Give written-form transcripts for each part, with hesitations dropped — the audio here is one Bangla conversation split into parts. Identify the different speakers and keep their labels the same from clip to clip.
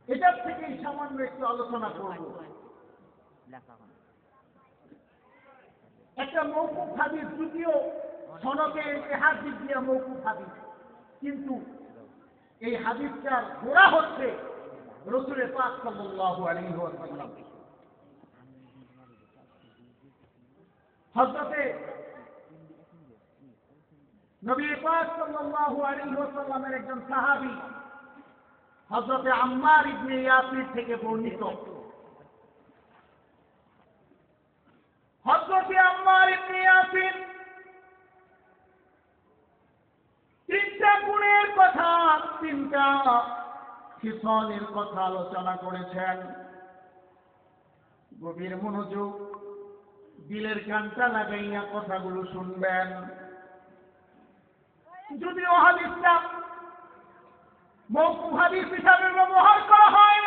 Speaker 1: এটার থেকেই সামান্য একটু আলোচনা করব। একটা মওকুফ হাদিস, যদিও সনদে ইতিহাস দিক দিয়ে মওকুফ হাদিস, কিন্তু এই হাদিসটার গোড়া হচ্ছে রাসূল পাক সাল্লাল্লাহু আলাইহি ওয়াসাল্লাম। হযরতে নবী পাক সাল্লাল্লাহু আলাইহি ওয়াসাল্লামের একজন সাহাবী হযরতে আম্মার ইবনে ইয়াসির থেকে বর্ণিত। হযরতে আম্মার ইবনে ইয়াসির তিনটা গুণের কথা, তিনটা খিসালের কথা আলোচনা করেছেন। গভীর মনোযোগ, দিলের কানটা লাগাইয়া কথাগুলো শুনবেন। যদিও হাদিসটা মওকুফ হাদিস হিসাবে ব্যবহার করা হয়,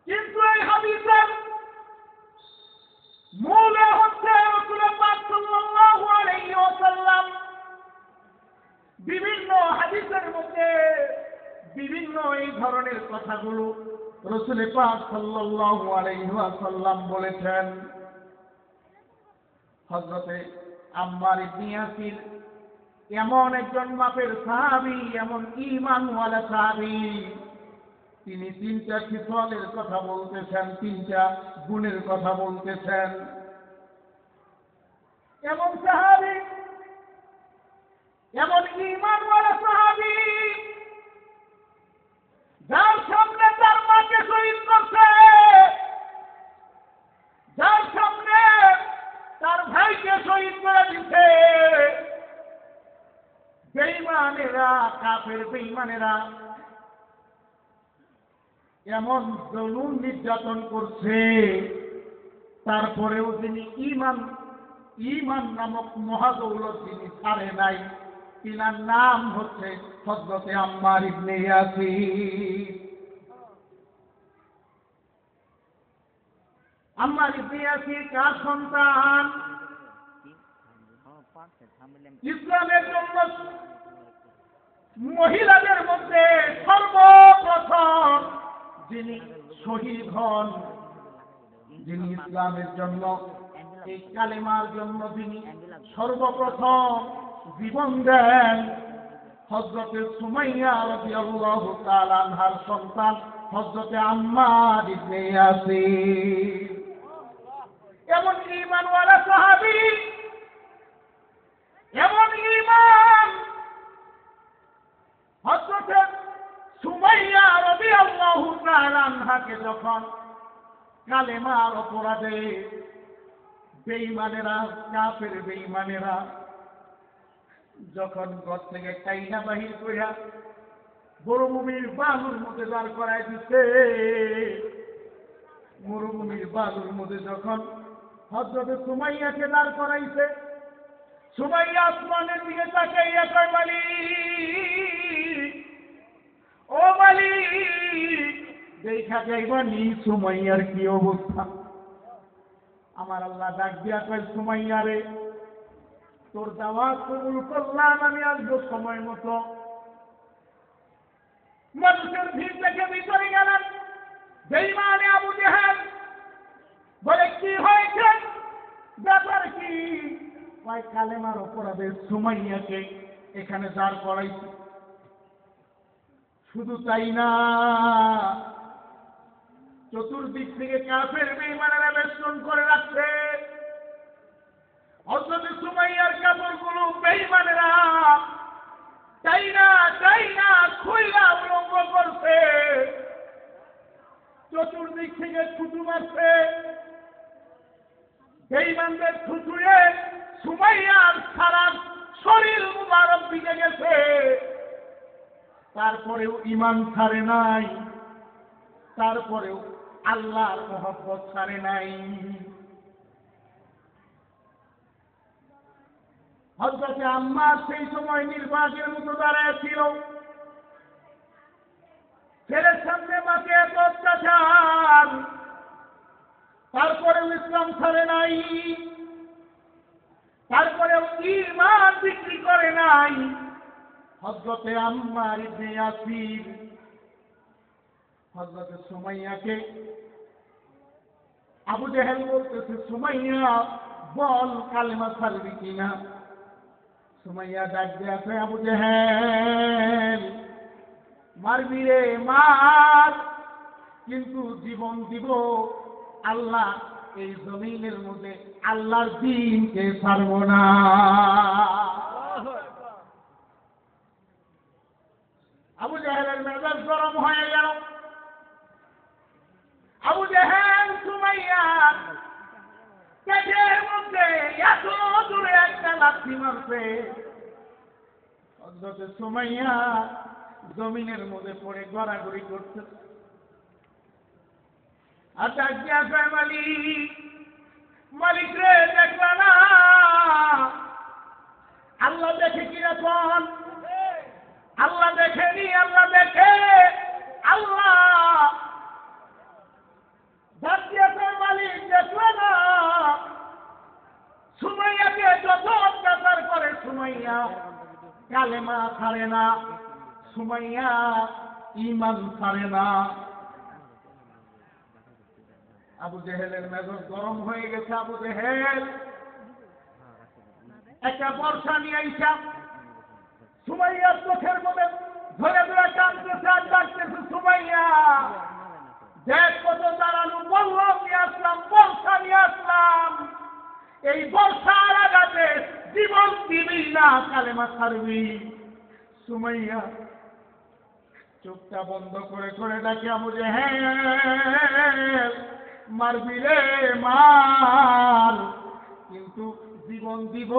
Speaker 1: কিন্তু এই হাদিসের মূল হচ্ছে রাসূল পাক সাল্লাল্লাহু আলাইহি ওয়াসাল্লাম বিভিন্ন হাদিসের মধ্যে বিভিন্ন এই ধরনের কথাগুলো রাসূল পাক সাল্লাল্লাহু আলাইহি ওয়াসাল্লাম বলেছেন। হযরতে আম্মার ইবনে ইয়াসির এমন একজন মাপের সাহাবী, এমন ঈমানওয়ালা সাহাবী, তিনি তিনটা খিসালের কথা বলতেছেন, তিনটা গুণের কথা বলতেছেন। এমন সাহাবী, এমন ঈমানওয়ালা সাহাবী, যার সামনে তার মাকে শহীদ করছে, যার সামনে তার ভাইকে শহীদ করে দিচ্ছে। বেঈমানেরা, কাফের বেঈমানেরা এমন জুলুম নির্যাতন করছে, তারপরেও তিনি ঈমান নামক মহাদৌলত তিনি ছাড়ে নাই। তিনার নাম হচ্ছে হযরতে আম্মার ইবনে ইয়াসির। আম্মার ইবনে ইয়াসির কার সন্তান? ইসলামের জন্য মহিলাদের মধ্যে সর্বপ্রথম যিনি শহীদ হন, যিনি ইসলামের জন্য, এই কালেমার জন্য যিনি সর্বপ্রথম জীবন দেন, হযরতে সুমাইয়া রাদিয়াল্লাহু তাআলা আনহার সন্তান হযরতে আম্মার ইবনে ইয়াসির। এমন ঈমানওয়ালা সাহাবী, এমন ঈমান, হযরতে সুমাইয়া রাদিয়াল্লাহু তাআলা আনহাকে যখন কালেমার অপরাধে বেঈমানেরা, কাফের বেঈমানেরা যখন ঘর থেকে টাইনা বাহির কইরা মরুভূমির বালুর মধ্যে দাঁড় করায় দিচ্ছে, মরুভূমির বালুর মধ্যে যখন হযরতে সুমাইয়াকে দাঁড় করাইছে, সুমাইয়া আসমানের দিকে তাকাইয়া কয়, মালিক, ও মালিক, দেখা যাইবানি সুমাইয়ার কি অবস্থা। আমার আল্লাহ ডাক দিয়া কয়, সুমাইয়া রে, তোর দাওয়াত কবুল করলাম, আমি আসবো সময় মতো। মানুষের ভিড় থেকে ভিতরে গেলেন বেঈমানে আবু জেহেল, বলে কি হয়েছে, ব্যাপার কি? কয় কালেমার অপরাধে সুমাইয়াকে এখানে দাঁড় করাইছে। শুধু তাই না, চতুর্দিক থেকে কাফের বেঈমানেরা বেষ্টন করে রাখছে। হযরত সুমাইয়ার কাপড়গুলো বেঈমানেরা চাই না খুইলা উলঙ্গ করছে, চতুর্দিক থেকে ছুটু মারছে। বেঈমানদের ছুটুয়ে সুমাইয়ার সারা শরীর মুবারক ভিজে গেছে, তারপরেও ঈমান ছাড়ে নাই, তারপরেও আল্লাহর মহব্বত ছাড়ে নাই। হযরতে আম্মার সেই সময় নির্বাচের মতো দাঁড়ায় ছিল, ছেলের সামনে মাকে এত অত্যাচার, তারপরেও ইসলাম ছাড়ে নাই, তারপরেও ঈমান বিক্রি করে নাই। হযরতে আম্মার ইবনে ইয়াসির হযরত সুমাইয়াকে আবু জেহেল বলতেছে, সুমাইয়া বল কালেমা ছাড়বি কিনা। সুমাইয়া ডাক দিয়েছে, আবু জেহেল মারবি রে মার, কিন্তু জীবন দিব আল্লাহ এই জমিনের মধ্যে আল্লাহর দ্বীনকে ছাড়ব না। আবু জেহেলের মেজাজ গরম হয়ে গেল। আবু জেহেল সুমাইয়ার পেটের মধ্যে এত দূরে একটা লাথি মারছে, হযরত সুমাইয়া জমিনের মধ্যে পড়ে গড়াগড়ি করছে। আর ডাক দিয়া কয়, মালিক, মালিক রে, দেখলা না আল্লাহ দেখে কিরকম? আল্লাহ দেখেনি, আল্লাহ দেখে। আল্লাহ ডাক দিয়া কয়, মালিক দেখলা না সুমাইয়াকে যত অত্যাচার করে সুমাইয়া কালেমা ছাড়ে না, সুমাইয়া ঈমান ছাড়ে না। আবু জেহেলের মেজাজ গরম হয়ে গেছে। আবু জেহেল একটা বর্ষা নিয়ে আইসা সুমাইয়ার চোখের মধ্যে ধরে ধরে কাঁদতেছে আর ডাকতেছে, সুমাইয়া দেখ কত দাঁড়ানো, বললাম নিয়ে আসলাম, বর্ষা নিয়ে আসলাম, এই বর্ষার আঘাতে জীবন দিবি না কালেমা ছাড়বি। সুমাইয়া চোখটা বন্ধ করে করে ডাকে, আবু জেহেল মারবি রে মার, কিন্তু জীবন দিব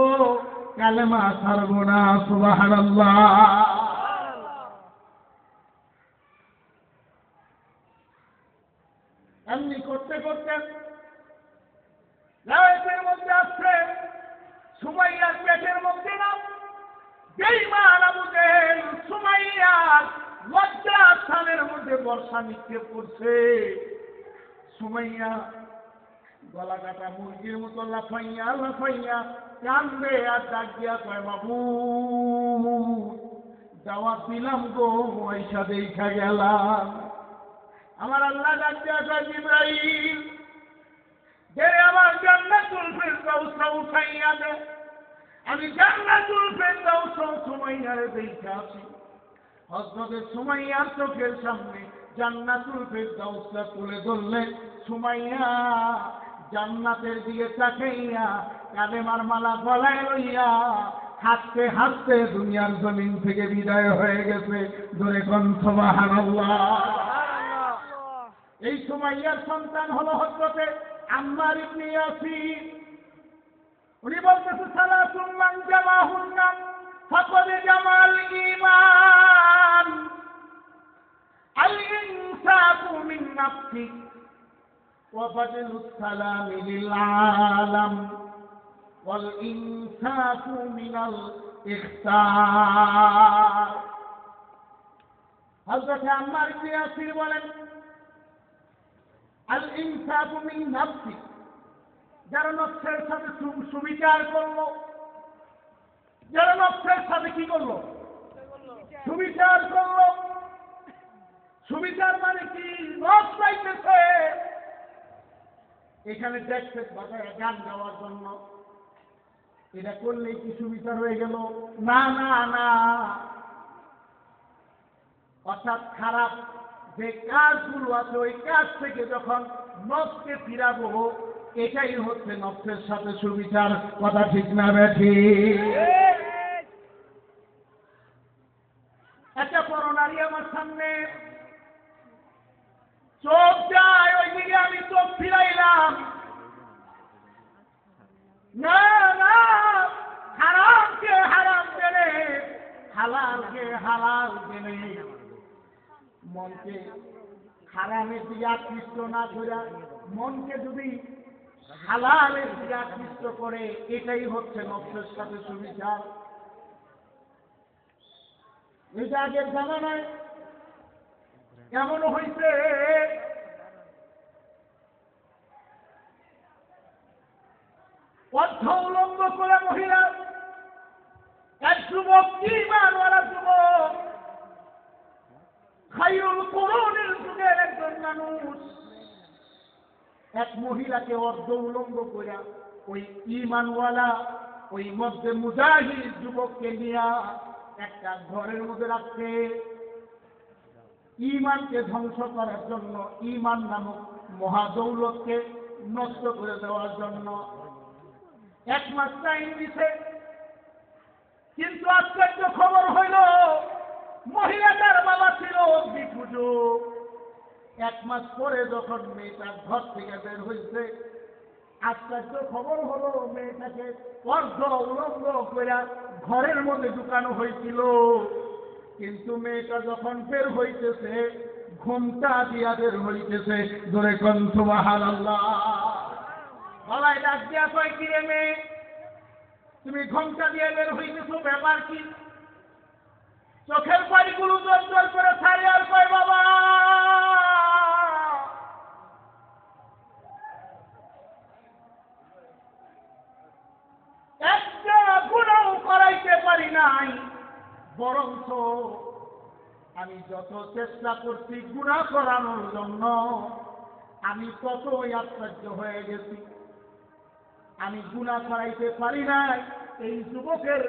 Speaker 1: কালেমা ছাড়ব না। সুবহানাল্লাহ। এমনি করতে করতে লাইফের মধ্যে আসছে সুমাইয়ার পেটের মধ্যে না বেঈমান আবু জেহেল সুমাইয়ার লজ্জা স্থানের মধ্যে বর্ষা নিক্ষেপ করছে। সুমাইয়া গলা কাটা মুরগির মতো লাফাইয়া লাফাইয়া কান্দে আর ডাক দিয়া কয়, বাবু দাওয়াত দিলাম গো, পয়সা দেখা গেলাম। আমার আল্লাহ ডাক দিয়া কয়, জিবরাইল যে আমার জান্নাতুল ফিরদাউসে উঠাইয়া দে, আমি জান্নাতুল ফিরদাউস সুমাইয়ারে দেখা আছি। হযরত সুমাইয়ার চোখের সামনে জান্নাতুল ফিরদাউসটা তুলে ধরলে সুমাইয়া জান্নাতের দিকে তাকাইয়া কালেমার মালা গলায় লইয়া হাসতে হাসতে দুনিয়ার জমিন থেকে বিদায় হয়ে গেছে। জোরে কোন সুবহানাল্লাহ। এই সুমাইয়ার সন্তান হলো হযরত আম্মার ইবনে ইয়াসির। উনি বলতেছে, সালাতুন মান জামাহুন্না ফাকাদ জামাল ঈমান, আল ইনসাফু মিন নাফসি ওয়া বাদলুস সালামি লিল আলাম ওয়াল ইনসাফু মিনাল ইখতার। হযরত আম্মার ইবনে ইয়াসির বলেন, আল ইনসাফু মিন নাফসি, যারা নফসের সাথে সুবিচার করলো, যারা নফসের সাথে কি করলো? সুবিচার করলো। সুবিচার মানে কি? নফস চাইতেছে এখানে দেখছে বাজারে গান গাওয়ার জন্য, এটা করলে কি সুবিচার হয়ে গেল? না না না। অর্থাৎ খারাপ যে কাজগুলো আছে ওই কাজ থেকে যখন নফসকে ফিরাবো, এটাই হচ্ছে নফসের সাথে সুবিচার। কথা ঠিক না বেঠিক? একটা বড় নারী আমার সামনে, চোখ যায় ওইদিকে, আমি চোখ ফিরাইলাম, না না, হারামকে হারাম জেনে হালালকে হালাল জেনে মনকে হারামের দিকে আকৃষ্ট না করে মনকে যদি হালালের দিকে আকৃষ্ট করে, এটাই হচ্ছে নফসের সাথে সুবিচার। এটা আগের জামানায় এমনও হয়েছে, অর্থ উলঙ্গ করে মহিলা এক যুবক, ঈমানওয়ালা যুবক, খায়রুল কুরুনের যুগের একজন মানুষ এক মহিলাকে অর্ধ উলঙ্গ করে ওই ঈমানওয়ালা ওই মধ্যে মুজাহিদ যুবককে নিয়ে একটা ঘরের মধ্যে রাখছে ঈমানকে ধ্বংস করার জন্য, ঈমান নামক মহাদৌলতকে নষ্ট করে দেওয়ার জন্য। 1 মাস টাইম দিছে, কিন্তু আশ্চর্য খবর হইল মহিলাটার বাবা ছিল অগ্নিপূজো। 1 মাস পরে যখন মেয়েটা ঘর থেকে বের হয়েছে, আশ্চর্য খবর হলো মেয়েটাকে অর্ধ উলঙ্গ করে ঘরের মধ্যে ঢুকানো হয়েছিল। কিন্তু মেয়েটা যখন বের হইতেছে ঘুমটা দিয়া বের হইতেছে। ধরে কোন সুবহানাল্লাহ। গলায় ডাক দিয়া কয়, কি রে মেয়ে, তুমি ঘুমটা দিয়ে বের হইতেছো, ব্যাপার কি? চোখের পানিগুলো জোর জোর করে ছাড়ে আর কয়, বাবা একটা গুনাহ করাইতে পারি নাই, বরঞ্চ আমি যত চেষ্টা করছি গুনাহ করানোর জন্য আমি ততই আশ্চর্য হয়ে গেছি। আমি গুনাহ করাইতে পারি নাই। এই যুবকের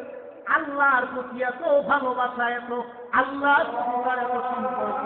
Speaker 1: আল্লাহর প্রতি এত ভালোবাসা, এত আল্লাহর প্রতি এত সম্পর্ক,